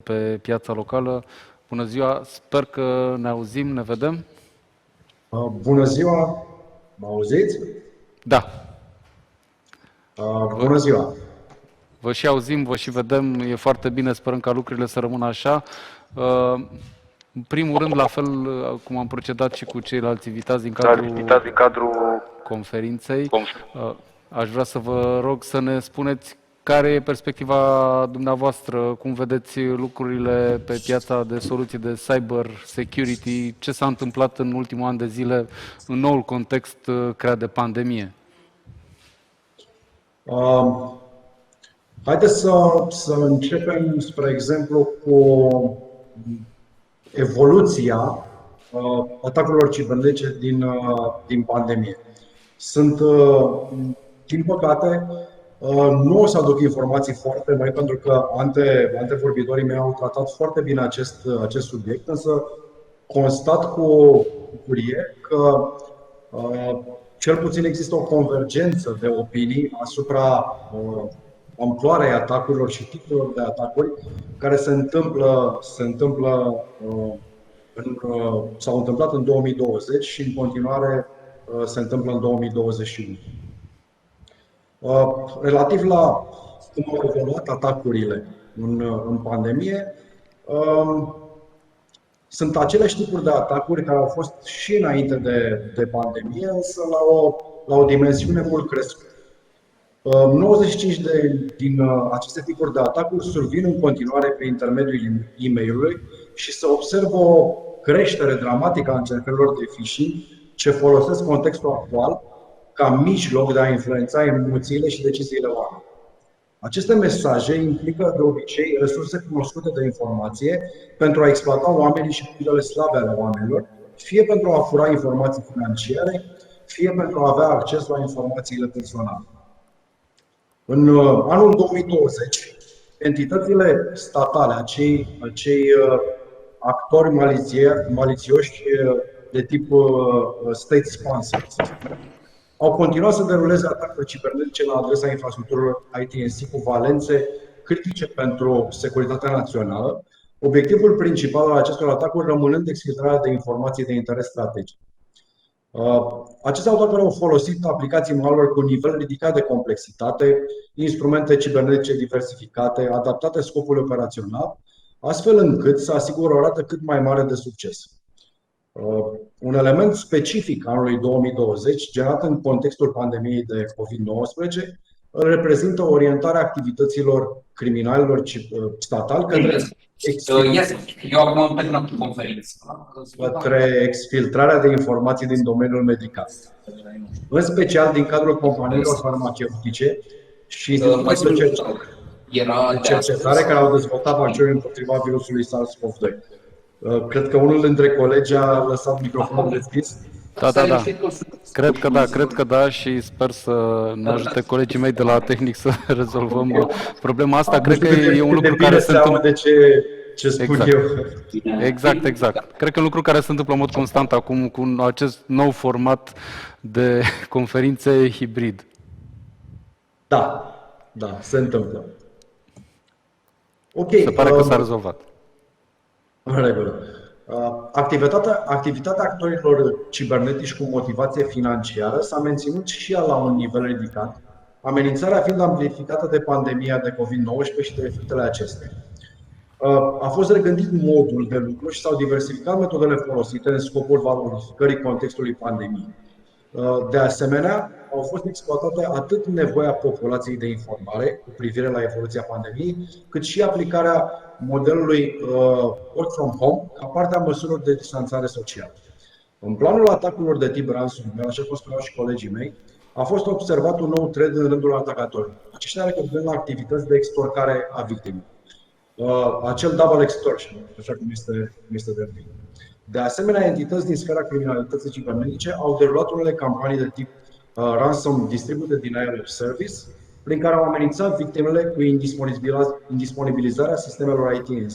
pe piața locală. Bună ziua, sper că ne auzim, ne vedem. Bună ziua, mă auziți? Da, vă, Bună ziua! vă și auzim, vă și vedem, e foarte bine, sperăm ca lucrurile să rămână așa. În primul rând, la fel cum am procedat și cu ceilalți invitați din cadrul conferinței, aș vrea să vă rog să ne spuneți care e perspectiva dumneavoastră, cum vedeți lucrurile pe piața de soluții de cyber security, ce s-a întâmplat în ultimul an de zile în noul context creat de pandemie. Haideți să începem, spre exemplu, cu evoluția atacurilor cibernetice din pandemie. Din păcate, nu o să aduc informații foarte noi, pentru că antevorbitorii mei au tratat foarte bine acest subiect, însă constat cu bucurie că cel puțin există o convergență de opinii asupra amploarei atacurilor și tipurilor de atacuri care s-au întâmplat în 2020 și în continuare se întâmplă în 2021. Relativ la cum au evoluat atacurile în pandemie, sunt aceleași tipuri de atacuri care au fost și înainte de pandemie, însă la o dimensiune mult crescută. 95 din aceste tipuri de atacuri survin în continuare prin intermediul e-mail-ului și se observă o creștere dramatică a încercărilor de phishing ce folosesc contextul actual ca mijloc de a influența emoțiile și deciziile oamenilor. Aceste mesaje implică de obicei resurse cunoscute de informație pentru a exploata oamenii și punctele slabe ale oamenilor, fie pentru a fura informații financiare, fie pentru a avea acces la informațiile personale. În anul 2020, entitățile statale, acei actori malițioși de tip state sponsored, au continuat să deruleze atacuri cibernetice la adresa infrastructurilor ITNC cu valențe critice pentru securitatea națională, obiectivul principal al acestor atacuri rămânând exfiltrarea de informații de interes strategic. Aceste atacuri au folosit aplicații malware cu nivel ridicat de complexitate, instrumente cibernetice diversificate, adaptate scopului operațional, astfel încât să asigură o rată cât mai mare de succes. Un element specific anului 2020, generat în contextul pandemiei de COVID-19, îl reprezintă orientarea activităților criminalilor statali către exfiltrarea de informații din domeniul medical, în special din cadrul companiilor farmaceutice și instituțiilor de cercetare care au dezvoltat vaccinuri împotriva virusului SARS-CoV-2. Cred că unul dintre colegi a lăsat microfonul deschis. Da. Cred că da și sper să ne ajute colegii mei de la tehnic să rezolvăm problema asta. Cred că e un lucru care se întâmplă. Ce spun eu. Exact. Cred că e un lucru care se întâmplă în mod constant acum cu acest nou format de conferințe hibrid. Da, se întâmplă. Ok. Se pare că s-a rezolvat. În regulă. Activitatea actorilor cibernetici cu motivație financiară s-a menținut și ea la un nivel ridicat, amenințarea fiind amplificată de pandemia de COVID-19 și de efectele acesteia. A fost regândit modul de lucru și s-au diversificat metodele folosite în scopul valorificării contextului pandemiei. De asemenea, au fost exploatate atât nevoia populației de informare cu privire la evoluția pandemiei, cât și aplicarea modelului work from home ca parte a măsurilor de distanțare socială. În planul atacurilor de tip ransomware, așa cum spuneau și colegii mei, a fost observat un nou trend în rândul atacatorilor. Aceștia recurgând la activități de extorcare a victimei. Acel double extortion, așa cum este denumit. De asemenea, entități din sfera criminalității cibernetice au derulat unele campanii de tip Ransom Distributed Denial of Service, prin care au amenințat victimele cu indisponibilizarea sistemelor ITNC,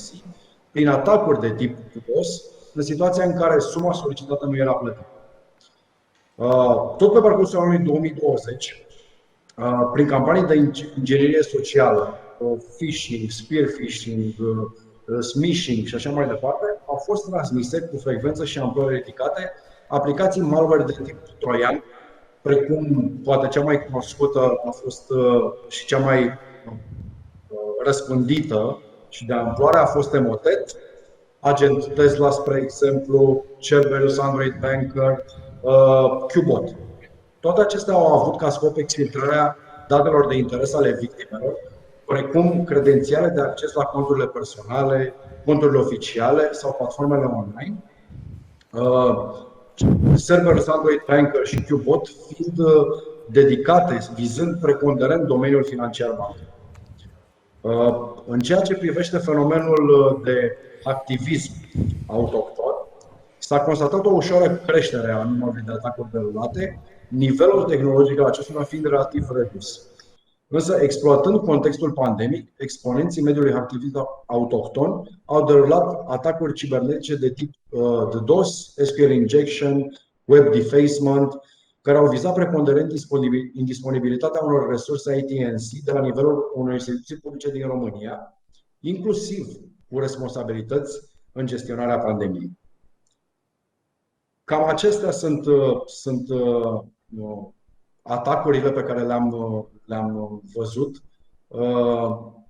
prin atacuri de tip DDoS, în situația în care suma solicitată nu era plătită. Tot pe parcursul anului 2020, prin campanii de inginerie socială, phishing, spear phishing, smishing și așa mai departe, au fost transmise cu frecvență și amploare ridicate aplicații malware de tip troian, precum poate cea mai cunoscută a fost și cea mai răspândită și de amploare a fost Emotet, Agent Tesla, spre exemplu, Cerberus, Android Banker, Qbot. Toate acestea au avut ca scop exfiltrarea datelor de interes ale victimelor, precum credențiale de acces la conturile personale, conturile oficiale sau platformele online. Cerberus, Android Banker și Qbot fiind dedicate, vizând preponderent domeniul financiar bancar. În ceea ce privește fenomenul de activism autohton, s-a constatat o ușoară creștere a numărului de atacuri derulate, nivelul tehnologic al acestora fiind relativ redus. Însă, exploatând contextul pandemic, exponenții mediului activist autohton au derulat atacuri cibernetice de tip DDoS, SQL injection, web defacement, care au vizat preponderent indisponibilitatea unor resurse IT&C de la nivelul unor instituții publice din România, inclusiv cu responsabilități în gestionarea pandemiei. Cam acestea sunt atacurile pe care le-am văzut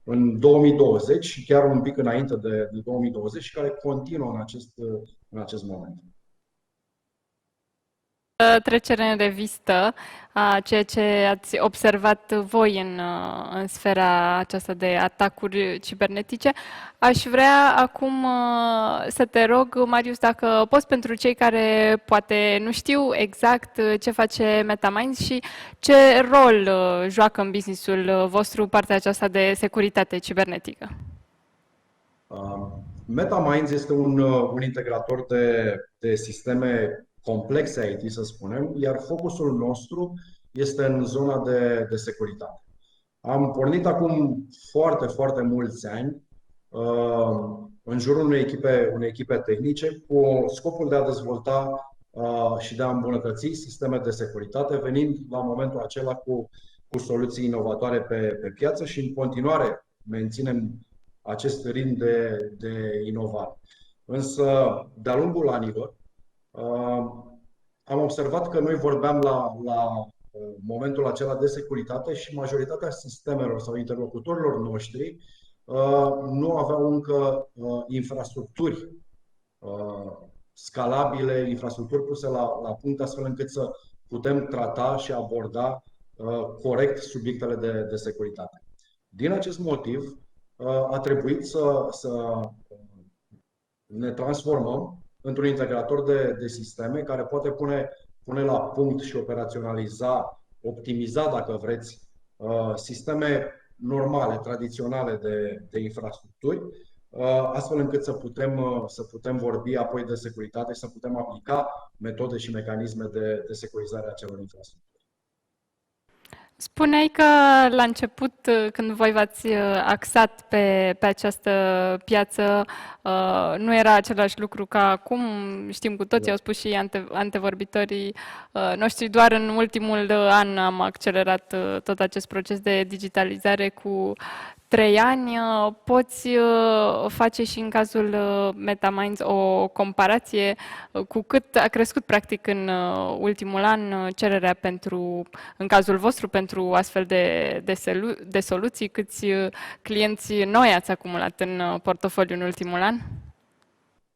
în 2020 și chiar un pic înainte de 2020 și care continuă în acest moment. Trecere în revistă a ceea ce ați observat voi în sfera aceasta de atacuri cibernetice. Aș vrea acum să te rog, Marius, dacă poți, pentru cei care poate nu știu exact ce face MetaMinds și ce rol joacă în business-ul vostru partea aceasta de securitate cibernetică. MetaMinds este un integrator de sisteme complexe IT, să spunem, iar focusul nostru este în zona de securitate. Am pornit acum foarte mulți ani în jurul unei echipe tehnice cu scopul de a dezvolta și de a îmbunătăți sisteme de securitate, venind la momentul acela cu soluții inovatoare pe piață și în continuare menținem acest ritm de inovare. Însă, de-a lungul anilor, am observat că noi vorbeam la momentul acela de securitate și majoritatea sistemelor sau interlocutorilor noștri nu aveau încă infrastructuri scalabile, infrastructuri puse la punct astfel încât să putem trata și aborda corect subiectele de securitate. Din acest motiv, a trebuit să ne transformăm într-un integrator de sisteme care poate pune la punct și optimiza, dacă vreți, sisteme normale, tradiționale de infrastructuri, astfel încât să putem vorbi apoi de securitate și să putem aplica metode și mecanisme de securizare a acelor infrastructuri. Spuneai că la început, când voi v-ați axat pe această piață, nu era același lucru ca acum. Știm cu toții, au spus și antevorbitorii noștri, doar în ultimul an am accelerat tot acest proces de digitalizare cu 3 ani. Poți face și în cazul MetaMinds o comparație cu cât a crescut practic în ultimul an cererea în cazul vostru pentru astfel de soluții, câți clienți noi ați acumulat în portofoliu în ultimul an?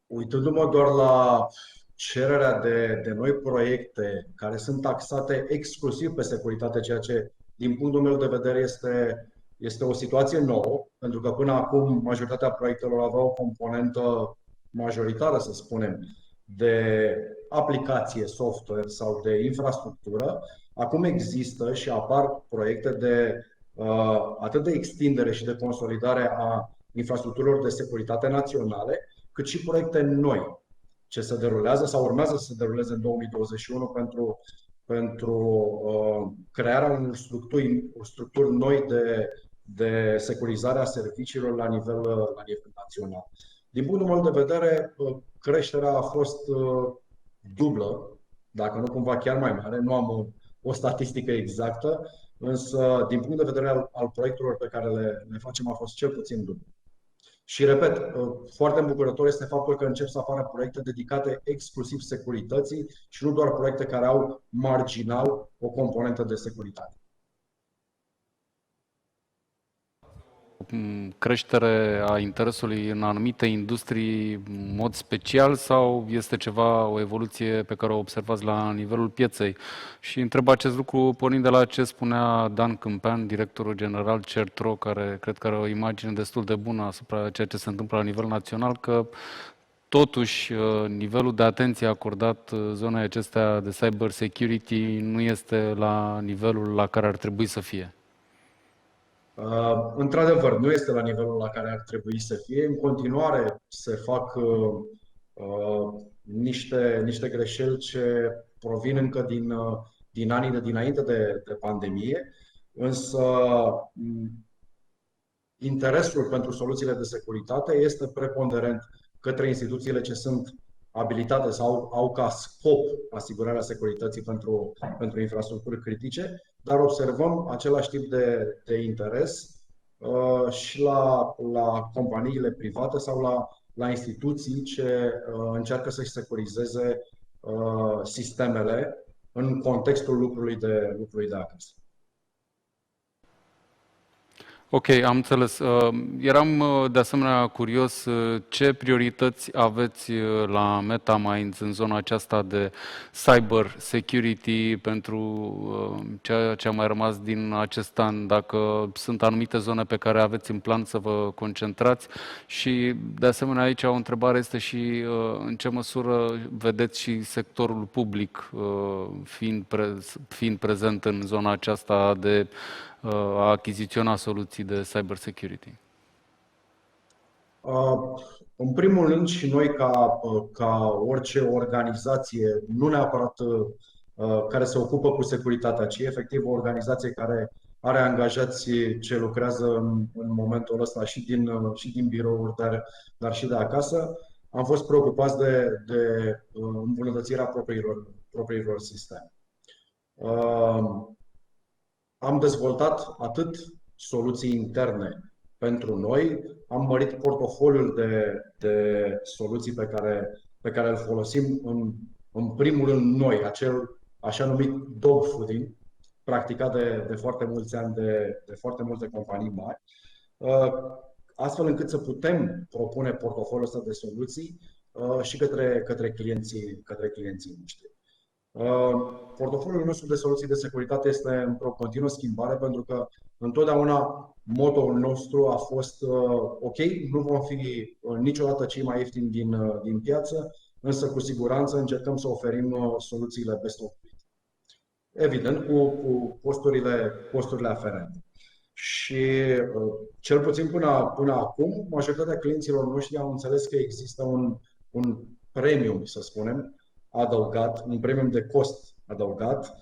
Uitându-mă doar la cererea de noi proiecte care sunt taxate exclusiv pe securitate, ceea ce din punctul meu de vedere este o situație nouă, pentru că până acum majoritatea proiectelor aveau o componentă majoritară, să spunem, de aplicație, software sau de infrastructură. Acum există și apar proiecte atât de extindere și de consolidare a infrastructurilor de securitate naționale, cât și proiecte noi ce se derulează sau urmează să se deruleze în 2021 pentru crearea unor structuri noi de securizare a serviciilor la nivel național. Din punctul meu de vedere, creșterea a fost dublă, dacă nu cumva chiar mai mare. Nu am o statistică exactă, însă din punct de vedere al proiectelor pe care le facem a fost cel puțin dublu. Și repet, foarte îmbucurător este faptul că încep să apară proiecte dedicate exclusiv securității și nu doar proiecte care au marginal o componentă de securitate. Creștere a interesului în anumite industrii în mod special sau este ceva, o evoluție pe care o observați la nivelul pieței? Și întreb acest lucru pornind de la ce spunea Dan Câmpean, directorul general CERTRO, care cred că are o imagine destul de bună asupra ceea ce se întâmplă la nivel național, că totuși nivelul de atenție acordat zonei acestea de cyber security nu este la nivelul la care ar trebui să fie. Într-adevăr, nu este la nivelul la care ar trebui să fie. În continuare se fac niște greșeli ce provin încă din anii de dinainte de pandemie, însă interesul pentru soluțiile de securitate este preponderent către instituțiile ce sunt abilitate sau au ca scop asigurarea securității pentru infrastructuri critice, dar observăm același tip de interes și la companiile private sau la instituții ce încearcă să-și securizeze sistemele în contextul lucrului de acasă. Ok, am înțeles. Eram de asemenea curios ce priorități aveți la MetaMinds în zona aceasta de cyber security pentru ceea ce a mai rămas din acest an, dacă sunt anumite zone pe care aveți în plan să vă concentrați și de asemenea aici o întrebare este și în ce măsură vedeți și sectorul public fiind prezent în zona aceasta de a achiziționa soluții de cyber security? În primul rând și noi ca orice organizație, nu neapărat care se ocupă cu securitatea, ci efectiv o organizație care are angajați ce lucrează în momentul ăsta și din birouri, dar și de acasă, am fost preocupați de îmbunătățirea propriilor sisteme. Am dezvoltat atât soluții interne pentru noi, am mărit portofoliul de soluții pe care îl folosim în primul rând noi, acel așa numit dogfooding, practicat de foarte mulți ani de foarte multe companii mari, astfel încât să putem propune portofoliul ăsta de soluții și către clienții noștri. Portofoliul nostru de soluții de securitate este într-o continuă schimbare pentru că întotdeauna motoul nostru a fost ok, nu vom fi niciodată cei mai ieftini din piață, însă cu siguranță încercăm să oferim soluțiile best of breed. Evident, cu costurile aferente. Și cel puțin până acum, majoritatea clienților noștri au înțeles că există un premium, să spunem, adăugat, un premium de cost adăugat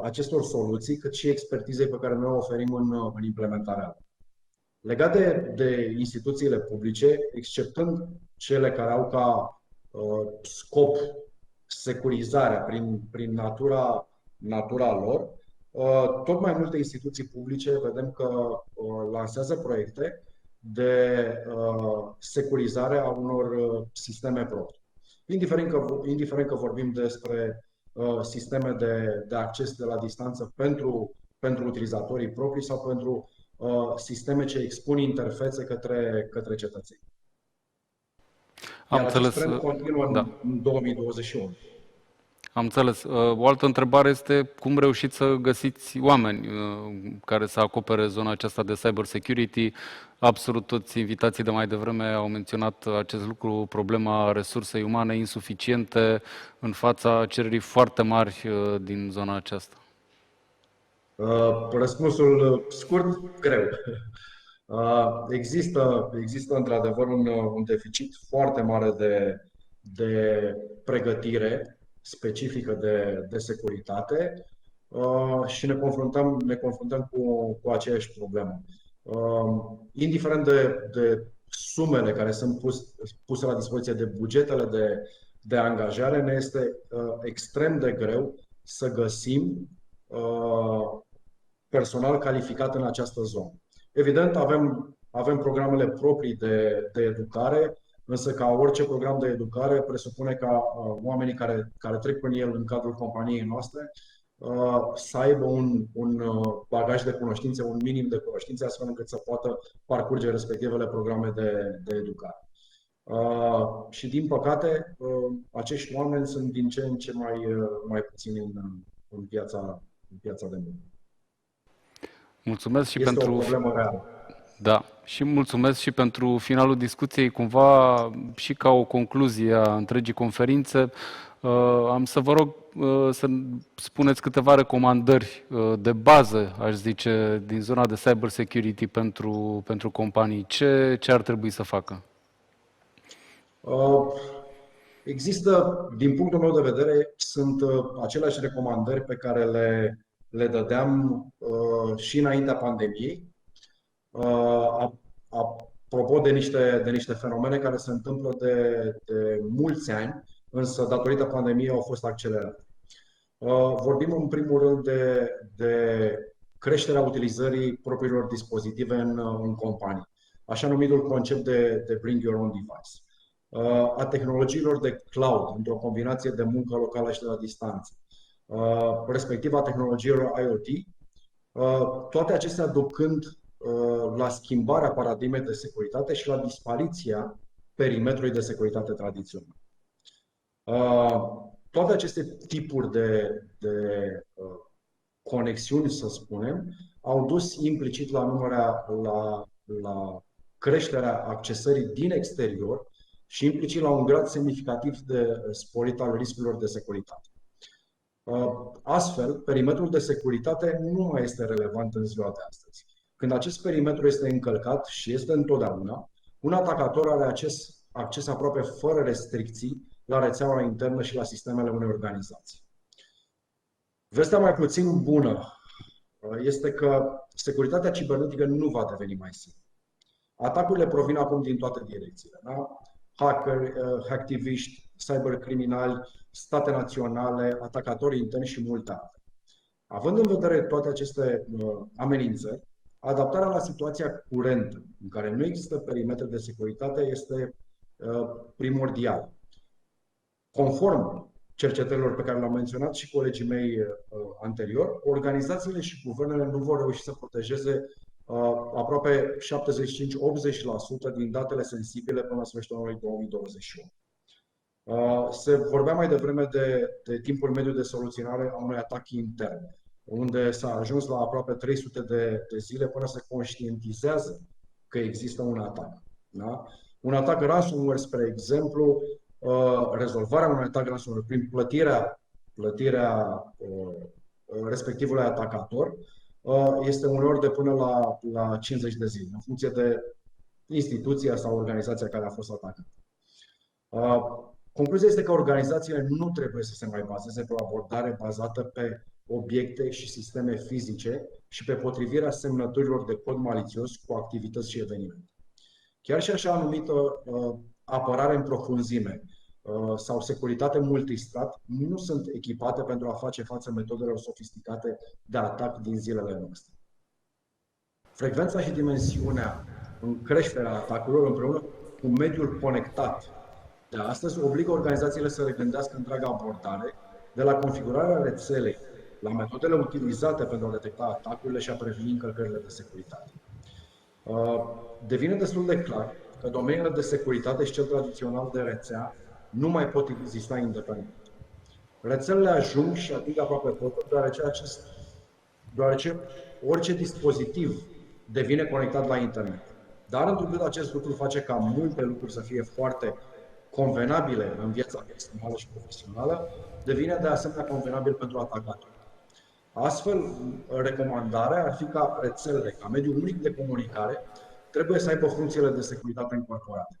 acestor soluții, cât și expertizei pe care noi o oferim în implementarea lor. Legat de instituțiile publice, exceptând cele care au ca scop securizarea prin natura lor, tot mai multe instituții publice vedem că lansează proiecte de securizare a unor sisteme proprii. Indiferent că vorbim despre sisteme de acces de la distanță pentru utilizatorii proprii sau pentru sisteme ce expun interfețe către cetățeni. Iar acest trend continuă în 2021. Am înțeles. O altă întrebare este cum reușiți să găsiți oameni care să acopere zona aceasta de cyber security. Absolut toți invitații de mai devreme au menționat acest lucru, problema resursei umane insuficiente în fața cererii foarte mari din zona aceasta. Răspunsul scurt, greu. Există într-adevăr un deficit foarte mare de pregătire specifică de securitate și ne confruntăm cu aceeași problemă. Indiferent de sumele care sunt puse la dispoziție, de bugetele de angajare, ne este extrem de greu să găsim personal calificat în această zonă. Evident, avem avem programele proprii de educare, însă ca orice program de educare presupune ca oamenii care trec prin el în cadrul companiei noastre să aibă un bagaj de cunoștințe, un minim de cunoștințe, astfel încât să poată parcurge respectivele programe de educare. Și din păcate, acești oameni sunt din ce în ce mai puțini în piața de muncă. Mulțumesc și este pentru... o problemă reală. Da, și mulțumesc și pentru finalul discuției, cumva și ca o concluzie a întregii conferințe. Am să vă rog să spuneți câteva recomandări de bază, aș zice, din zona de cyber security pentru companii. Ce ar trebui să facă? Există, din punctul meu de vedere, sunt aceleași recomandări pe care le dădeam și înaintea pandemiei. Apropo de niște fenomene care se întâmplă de mulți ani, însă datorită pandemiei au fost accelerate. Vorbim în primul rând de creșterea utilizării propriilor dispozitive în companii, așa numitul concept de bring your own device, a tehnologiilor de cloud, într-o combinație de muncă locală și de la distanță, respectiv a tehnologiilor IoT, toate acestea ducând la schimbarea paradigmei de securitate și la dispariția perimetrului de securitate tradițional. Toate aceste tipuri de conexiuni, să spunem, au dus implicit la creșterea accesării din exterior și implicit la un grad semnificativ de sporit al riscurilor de securitate. Astfel, perimetrul de securitate nu mai este relevant în ziua de astăzi. Când acest perimetru este încălcat și este întotdeauna, un atacator are acces aproape fără restricții la rețeaua internă și la sistemele unei organizații. Vestea mai puțin bună este că securitatea cibernetică nu va deveni mai simplă. Atacurile provin acum din toate direcțiile. Da? Hackeri, hacktiviști, cybercriminali, state naționale, atacatori interni și multe altele. Având în vedere toate aceste amenințări, adaptarea la situația curentă, în care nu există perimetre de securitate, este primordială. Conform cercetărilor pe care le-am menționat și colegii mei anterior, organizațiile și guvernele nu vor reuși să protejeze aproape 75-80% din datele sensibile până la sfârșitul anului 2021. Se vorbea mai devreme de timpul mediu de soluționare a unui atac intern, unde s-a ajuns la aproape 300 de zile până se conștientizează că există un atac. Da? Un atac ransomware, spre exemplu, rezolvarea unui atac ransomware prin plătirea respectivului atacator este uneori de până la 50 de zile, în funcție de instituția sau organizația care a fost atacată. Concluzia este că organizațiile nu trebuie să se mai bazeze pe o abordare bazată pe obiecte și sisteme fizice și pe potrivirea semnăturilor de cod malițios cu activități și evenimente. Chiar și așa numită apărare în profunzime sau securitate multistat nu sunt echipate pentru a face față metodelor sofisticate de atac din zilele noastre. Frecvența și dimensiunea în creșterea atacurilor împreună cu mediul conectat de astăzi obligă organizațiile să regândească întreaga abordare, de la configurarea rețelei la metodele utilizate pentru a detecta atacurile și a preveni încălcările de securitate. Devine destul de clar că domeniile de securitate și cel tradițional de rețea nu mai pot exista independent. Rețelele ajung și ating aproape tot, deoarece orice dispozitiv devine conectat la internet. Dar întrucât acest lucru face ca multe lucruri să fie foarte convenabile în viața personală și profesională, devine de asemenea convenabil pentru atacatori. Astfel, recomandarea ar fi ca rețelele, ca mediul unic de comunicare, trebuie să aibă funcțiile de securitate incorporate.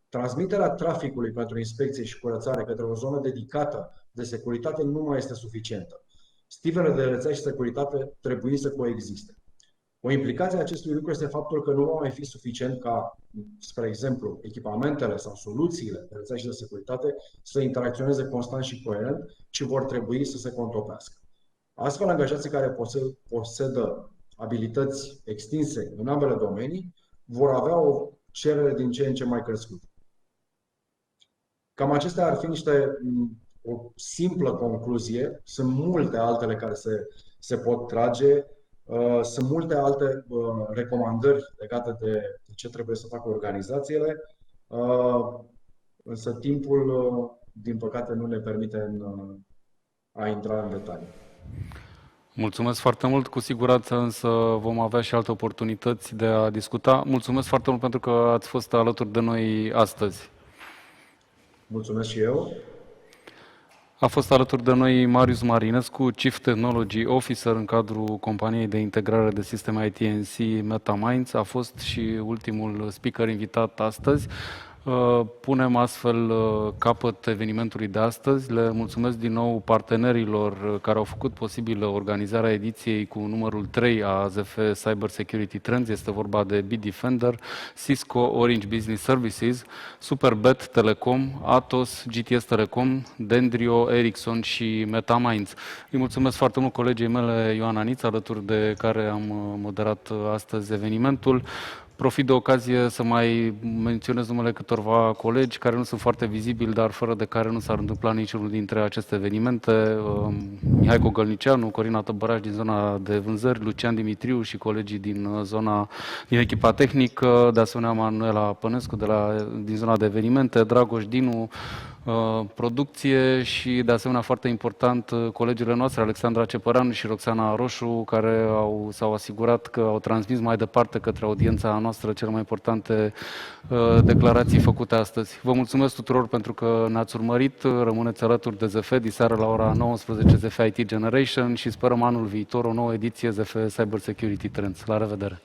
Transmiterea traficului pentru inspecție și curățare către o zonă dedicată de securitate nu mai este suficientă. Stivele de rețea și securitate trebuie să coexiste. O implicație a acestui lucru este faptul că nu va mai fi suficient ca, spre exemplu, echipamentele sau soluțiile de rețea și de securitate să interacționeze constant și coerent, ci vor trebui să se contopească. Astfel, angajații care posedă abilități extinse în ambele domenii vor avea o cerere din ce în ce mai crescută. Cam acestea ar fi o simplă concluzie. Sunt multe altele care se pot trage. Sunt multe alte recomandări legate de ce trebuie să facă organizațiile. Însă timpul, din păcate, nu ne permite a intra în detalii. Mulțumesc foarte mult, cu siguranță însă vom avea și alte oportunități de a discuta. Mulțumesc foarte mult pentru că ați fost alături de noi astăzi. Mulțumesc și eu. A fost alături de noi Marius Marinescu, Chief Technology Officer în cadrul companiei de integrare de sisteme IT&C MetaMinds. A fost și ultimul speaker invitat astăzi. Punem astfel capăt evenimentului de astăzi. Le mulțumesc din nou partenerilor care au făcut posibilă organizarea ediției cu numărul 3 a AZF Cyber Security Trends. Este vorba de Bitdefender, Cisco, Orange Business Services, Superbet Telecom, Atos, GTS Telecom, Dendrio, Ericsson și MetaMinds. Îi mulțumesc foarte mult colegii mele Ioana Niț, alături de care am moderat astăzi evenimentul. Profit de ocazie să mai menționez numele câtorva colegi care nu sunt foarte vizibili, dar fără de care nu s-ar întâmpla niciunul dintre aceste evenimente. Mihai Cogălnicianu, Corina Tăbăraș din zona de vânzări, Lucian Dimitriu și colegii din echipa tehnică, de asemenea Manuela Pănescu din zona de evenimente, Dragoș Dinu, producție și, de asemenea, foarte important, colegile noastre, Alexandra Cepăran și Roxana Roșu, care s-au asigurat că au transmis mai departe către audiența noastră cele mai importante declarații făcute astăzi. Vă mulțumesc tuturor pentru că ne-ați urmărit, rămâneți alături de ZF, diseară la ora 19 ZF IT Generation și sperăm anul viitor o nouă ediție ZF Cyber Security Trends. La revedere!